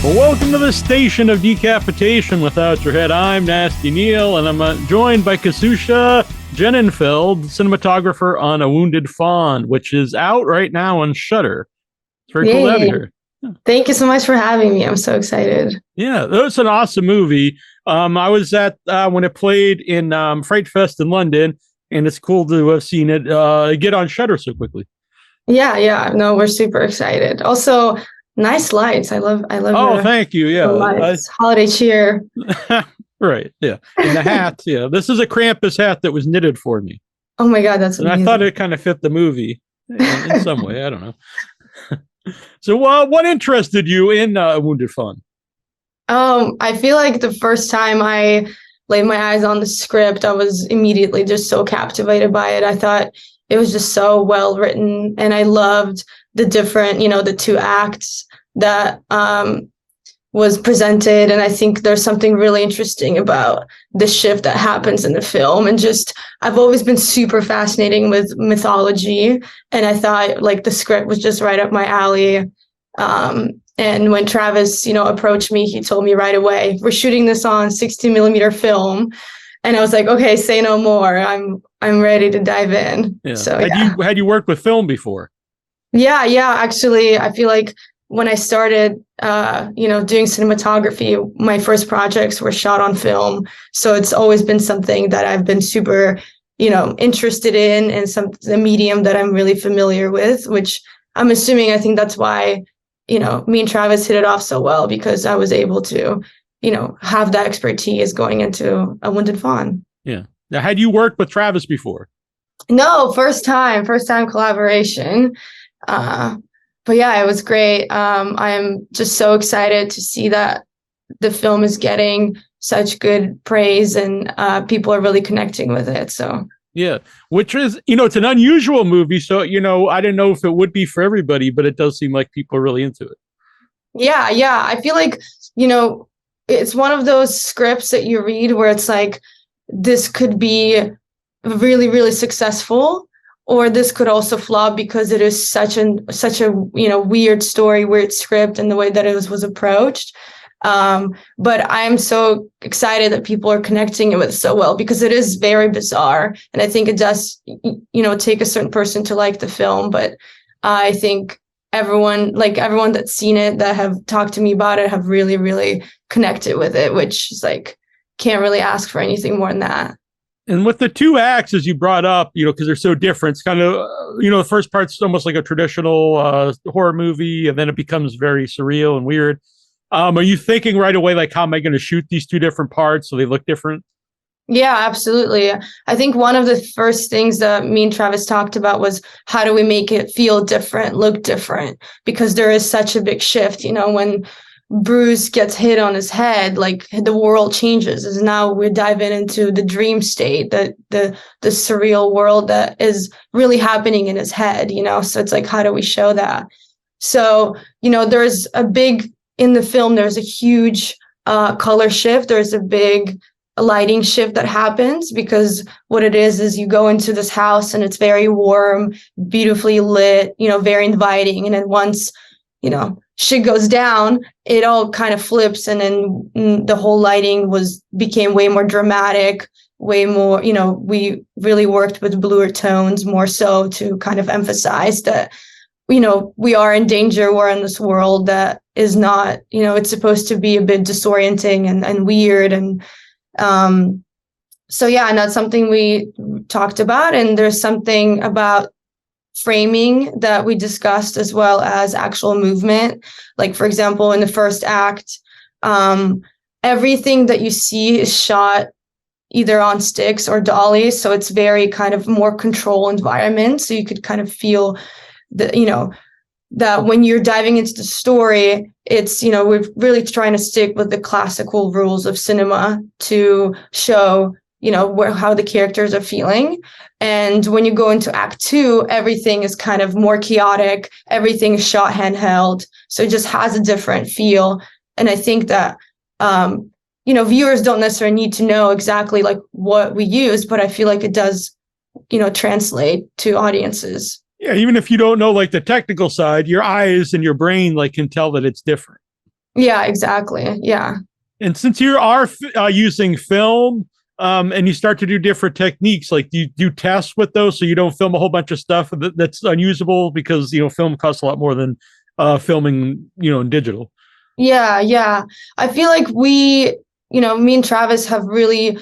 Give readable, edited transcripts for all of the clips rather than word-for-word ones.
Well, welcome to the station of decapitation without your head. I'm Nasty Neal, and I'm joined by Ksusha Genenfeld, cinematographer on A Wounded Fawn, which is out right now on Shudder. It's very cool to have you here. Thank you so much for having me. I'm so excited. Yeah, it's an awesome movie. I was at when it played in Fright Fest in London, and it's cool to have seen it get on Shudder so quickly. Yeah. No, we're super excited. Also, nice lights. I love. Oh, thank you. Yeah, lights. Holiday cheer. Right. Yeah, and the hat. Yeah, this is a Krampus hat that was knitted for me. Oh my God, that's amazing. And I thought it kind of fit the movie in some way. I don't know. So, what interested you in Wounded Fawn? I feel like the first time I laid my eyes on the script, I was immediately just so captivated by it. I thought it was just so well written, and I loved the different, the two acts that was presented. And I think there's something really interesting about the shift that happens in the film. And just, I've always been super fascinating with mythology. And I thought like the script was just right up my alley. And when Travis, approached me, he told me right away, we're shooting this on 60 millimeter film. And I was like, okay, say no more. I'm ready to dive in. Yeah. So had you worked with film before? Yeah. Actually, I feel like when I started, doing cinematography, my first projects were shot on film. So it's always been something that I've been super, interested in, and the medium that I'm really familiar with, which I'm assuming, I think that's why, me and Travis hit it off so well, because I was able to, have that expertise going into A Wounded Fawn. Yeah. Now, had you worked with Travis before? No, first time collaboration. But yeah, it was great. I'm just so excited to see that the film is getting such good praise, and people are really connecting with it. So yeah, which is, it's an unusual movie. So, I didn't know if it would be for everybody, but it does seem like people are really into it. Yeah. I feel like, it's one of those scripts that you read where it's like, this could be really, really successful, or this could also flop because it is such a weird story, weird script, and the way that it was approached. But I'm so excited that people are connecting it with so well, because it is very bizarre, and I think it does take a certain person to like the film. But I think everyone that's seen it, that have talked to me about it, have really, really connected with it, which is like, can't really ask for anything more than that. And with the two acts, as you brought up, because they're so different, it's kind of, the first part's almost like a traditional horror movie, and then it becomes very surreal and weird. Are you thinking right away, like, how am I going to shoot these two different parts so they look different? Yeah, absolutely. I think one of the first things that me and Travis talked about was, how do we make it feel different, look different? Because there is such a big shift, when Bruce gets hit on his head, like the world changes, as now we're diving into the dream state, that the surreal world that is really happening in his head, so it's like, how do we show that? So, there's in the film, there's a huge color shift. There's a big lighting shift that happens, because what it is you go into this house and it's very warm, beautifully lit, very inviting. And then once, shit goes down, it all kind of flips, and then the whole lighting became way more dramatic, way more, we really worked with bluer tones more so to kind of emphasize that, we are in danger. We're in this world that is not, it's supposed to be a bit disorienting and weird. And so yeah, and that's something we talked about. And there's something about framing that we discussed, as well as actual movement. Like, for example, in the first act, everything that you see is shot either on sticks or dollies, so it's very kind of more control environment. So you could kind of feel that when you're diving into the story, it's, we're really trying to stick with the classical rules of cinema to show, how the characters are feeling. And when you go into act 2, everything is kind of more chaotic. Everything is shot handheld. So it just has a different feel. And I think that, viewers don't necessarily need to know exactly like what we use, but I feel like it does, translate to audiences. Yeah, even if you don't know like the technical side, your eyes and your brain like can tell that it's different. Yeah, exactly. Yeah. And since you are using film, and you start to do different techniques, like do you do tests with those so you don't film a whole bunch of stuff that's unusable because film costs a lot more than filming in digital. Yeah, yeah. I feel like me and Travis have really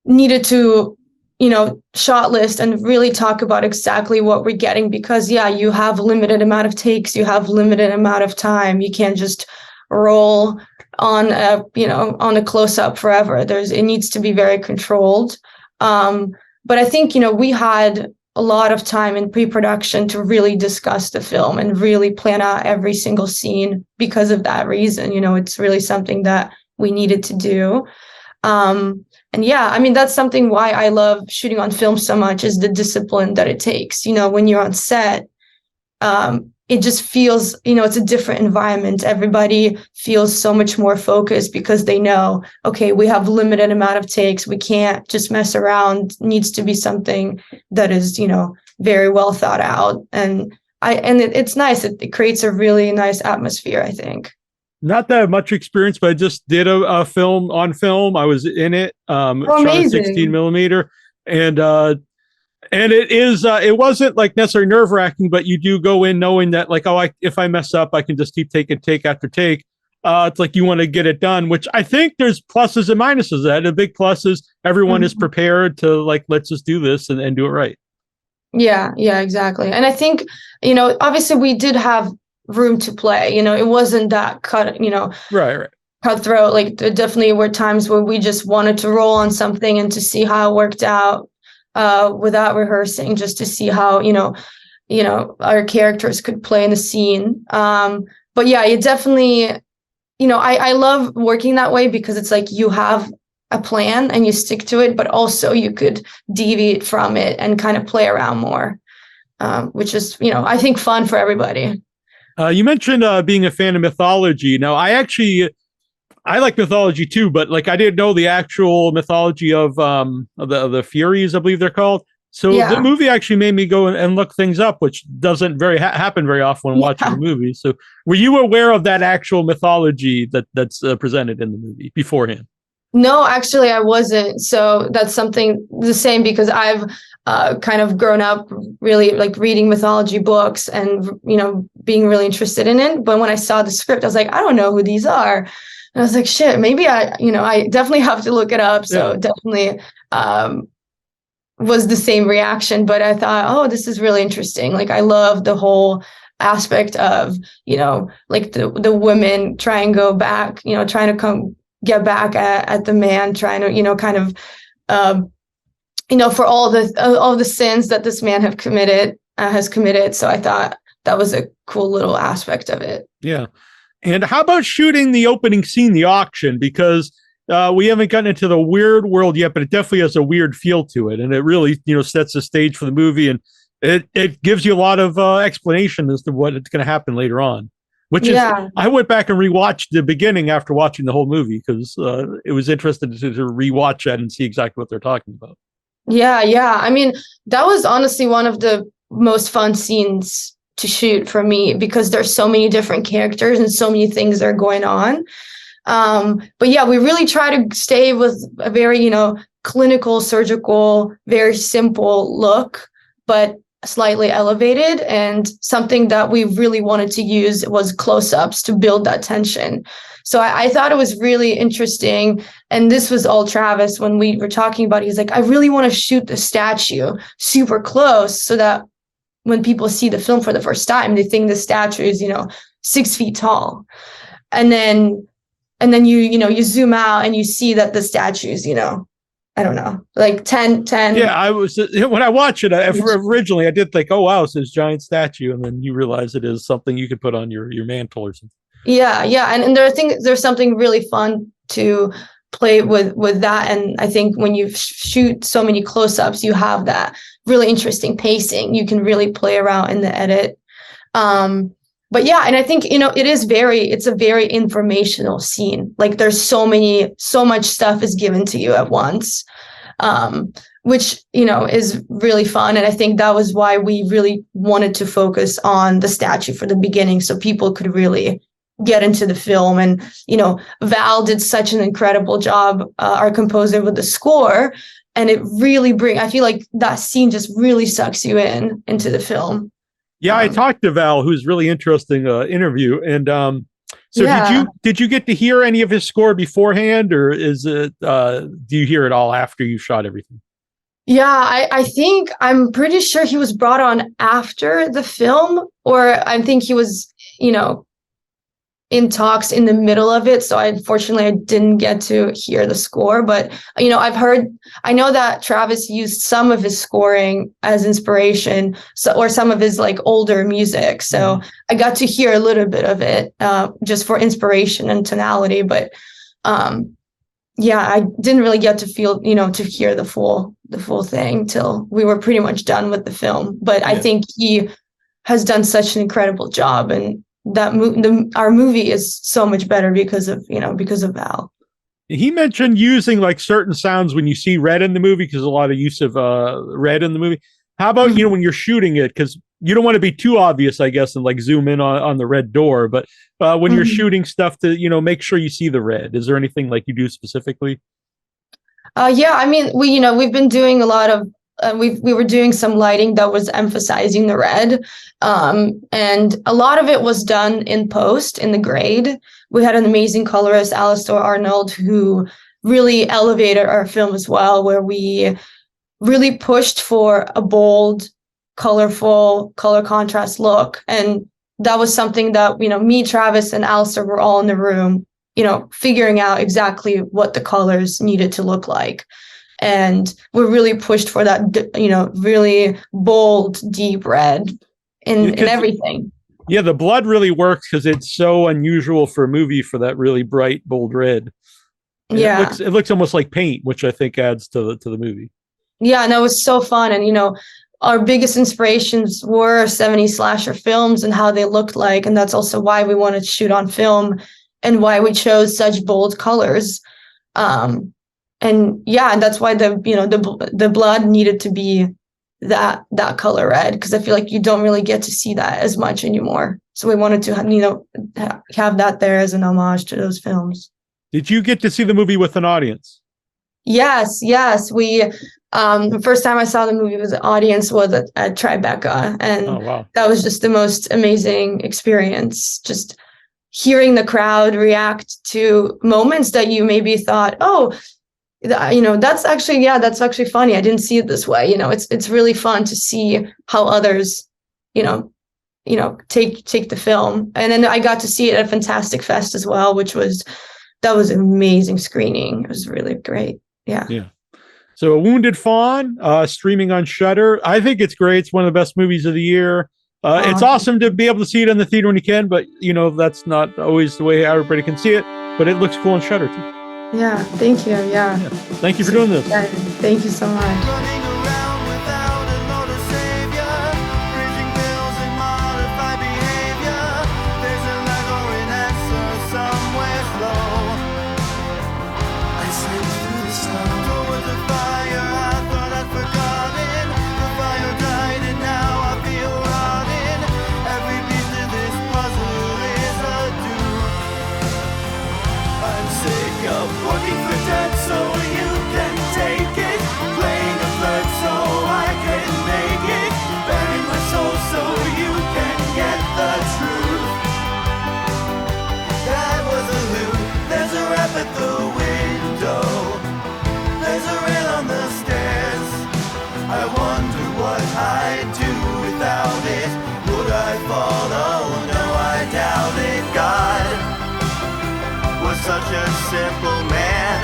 needed to, shot list and really talk about exactly what we're getting because, yeah, you have limited amount of takes, you have limited amount of time. You can't just roll on a close up forever. It needs to be very controlled. But I think, we had a lot of time in pre-production to really discuss the film and really plan out every single scene because of that reason. It's really something that we needed to do. And yeah, I mean, that's something why I love shooting on film so much is the discipline that it takes. When you're on set, it just feels, it's a different environment. Everybody feels so much more focused because they know, okay, we have limited amount of takes. We can't just mess around. It needs to be something that is, very well thought out. And it's nice. It creates a really nice atmosphere, I think. Not that much experience, but I just did a film on film. I was in it, Oh, shot a 16 amazing. millimeter, and it wasn't like necessarily nerve wracking, but you do go in knowing that like, if I mess up, I can just keep taking take after take. It's like you want to get it done, which I think there's pluses and minuses. That the big plus is everyone is Mhm. prepared to like, let's just do this and do it right. Yeah, yeah, exactly. And I think, obviously we did have room to play. It wasn't that Right, right. cutthroat. Like there definitely were times where we just wanted to roll on something and to see how it worked out without rehearsing, just to see how, our characters could play in the scene. But yeah, it definitely, I love working that way because it's like you have a plan and you stick to it, but also you could deviate from it and kind of play around more, which is, I think fun for everybody. You mentioned being a fan of mythology. Now, I like mythology too, but like I didn't know the actual mythology of the Furies, I believe they're called. So the Yeah. movie actually made me go and look things up, which doesn't happen very often when watching a Yeah. movie. So were you aware of that actual mythology that's presented in the movie beforehand? No, actually, I wasn't. So that's something the same because I've kind of grown up really like reading mythology books and, being really interested in it. But when I saw the script, I was like, I don't know who these are. And I was like, shit, maybe I definitely have to look it up. Yeah. So definitely was the same reaction. But I thought, oh, this is really interesting. Like, I love the whole aspect of, like the women try and go back, trying to come get back at the man, trying to, kind of, for all the sins that this man has committed. So I thought that was a cool little aspect of it. Yeah. And how about shooting the opening scene, the auction? Because we haven't gotten into the weird world yet, but it definitely has a weird feel to it, and it really, sets the stage for the movie, and it gives you a lot of explanation as to what it's going to happen later on. Which is, Yeah. I went back and rewatched the beginning after watching the whole movie because it was interesting to rewatch that and see exactly what they're talking about. Yeah. Yeah. I mean, that was honestly one of the most fun scenes to shoot for me because there's so many different characters and so many things that are going on. But yeah, we really try to stay with a very, clinical, surgical, very simple look, but slightly elevated. And something that we really wanted to use was close-ups to build that tension. So I thought it was really interesting. And this was all Travis when we were talking about it. He's like, I really want to shoot the statue super close so that when people see the film for the first time, they think the statue is, 6 feet tall. And then you zoom out and you see that the statues, I don't know, like 10. Yeah, I was when I watched it originally, I did think, oh wow, it's this giant statue, and then you realize it is something you could put on your mantle or something. Yeah, yeah. And there's something really fun to play with that. And I think when you shoot so many close-ups, you have that really interesting pacing. You can really play around in the edit. But yeah, and I think, it's a very informational scene. Like there's so much stuff is given to you at once, which, is really fun. And I think that was why we really wanted to focus on the statue for the beginning so people could really get into the film. And, Val did such an incredible job, our composer, with the score. And it really I feel like that scene just really sucks you into the film. Yeah, I talked to Val, who's really interesting interview. And so did you get to hear any of his score beforehand, or is it do you hear it all after you shot everything? Yeah, I think I'm pretty sure he was brought on after the film, or I think he was, in talks in the middle of it. So unfortunately I didn't get to hear the score, but I know that Travis used some of his scoring as inspiration, or some of his like older music. So I got to hear a little bit of it, just for inspiration and tonality. But I didn't really get to feel, to hear the full thing till we were pretty much done with the film. But I think he has done such an incredible job, and that our movie is so much better because of Val. He mentioned using like certain sounds when you see red in the movie, because a lot of use of red in the movie. How about when you're shooting it, because you don't want to be too obvious, I guess, and like zoom in on the red door, but when you're shooting stuff to make sure you see the red, is there anything like you do specifically? I mean, we've been doing a lot of we were doing some lighting that was emphasizing the red, and a lot of it was done in post, in the grade. We had an amazing colorist, Alistair Arnold, who really elevated our film as well, where we really pushed for a bold, colorful, color contrast look. And that was something that, me, Travis, and Alistair were all in the room, figuring out exactly what the colors needed to look like. And we really pushed for that, really bold, deep red in everything. Yeah, the blood really works because it's so unusual for a movie for that really bright, bold red. And it looks almost like paint, which I think adds to the movie. Yeah, no, it was so fun. And, our biggest inspirations were 70s slasher films and how they looked like. And that's also why we wanted to shoot on film and why we chose such bold colors. And that's why the blood needed to be that color red, because I feel like you don't really get to see that as much anymore. So we wanted to have that there as an homage to those films. Did you get to see the movie with an audience? Yes. We the first time I saw the movie was an audience was at Tribeca, and that was just the most amazing experience. Just hearing the crowd react to moments that you maybe thought, that's actually funny. I didn't see it this way. It's really fun to see how others, take the film. And then I got to see it at Fantastic Fest as well, that was an amazing screening. It was really great. Yeah. So Wounded Fawn, streaming on Shudder. I think it's great. It's one of the best movies of the year. It's awesome to be able to see it in the theater when you can, but that's not always the way everybody can see it, but it looks cool on Shudder too. Yeah, thank you. Yeah. Thank you for doing this. Thank you so much. Such a simple man.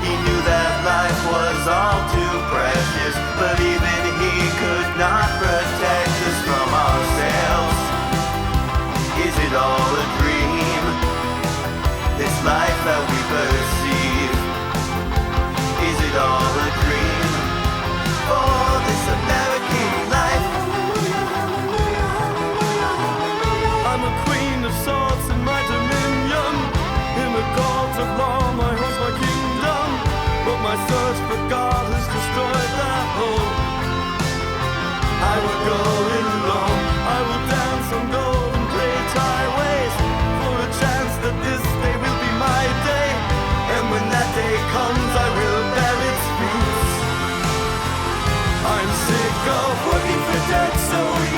He knew that life was all too precious, but even he could not protect us from ourselves. Is it all a dream? This life that we perceive, is it all a dream? For this American life, I'm a queen of swords in my dominion. In the court of law, my home's my kingdom. But my search for God has destroyed that home. I dead, so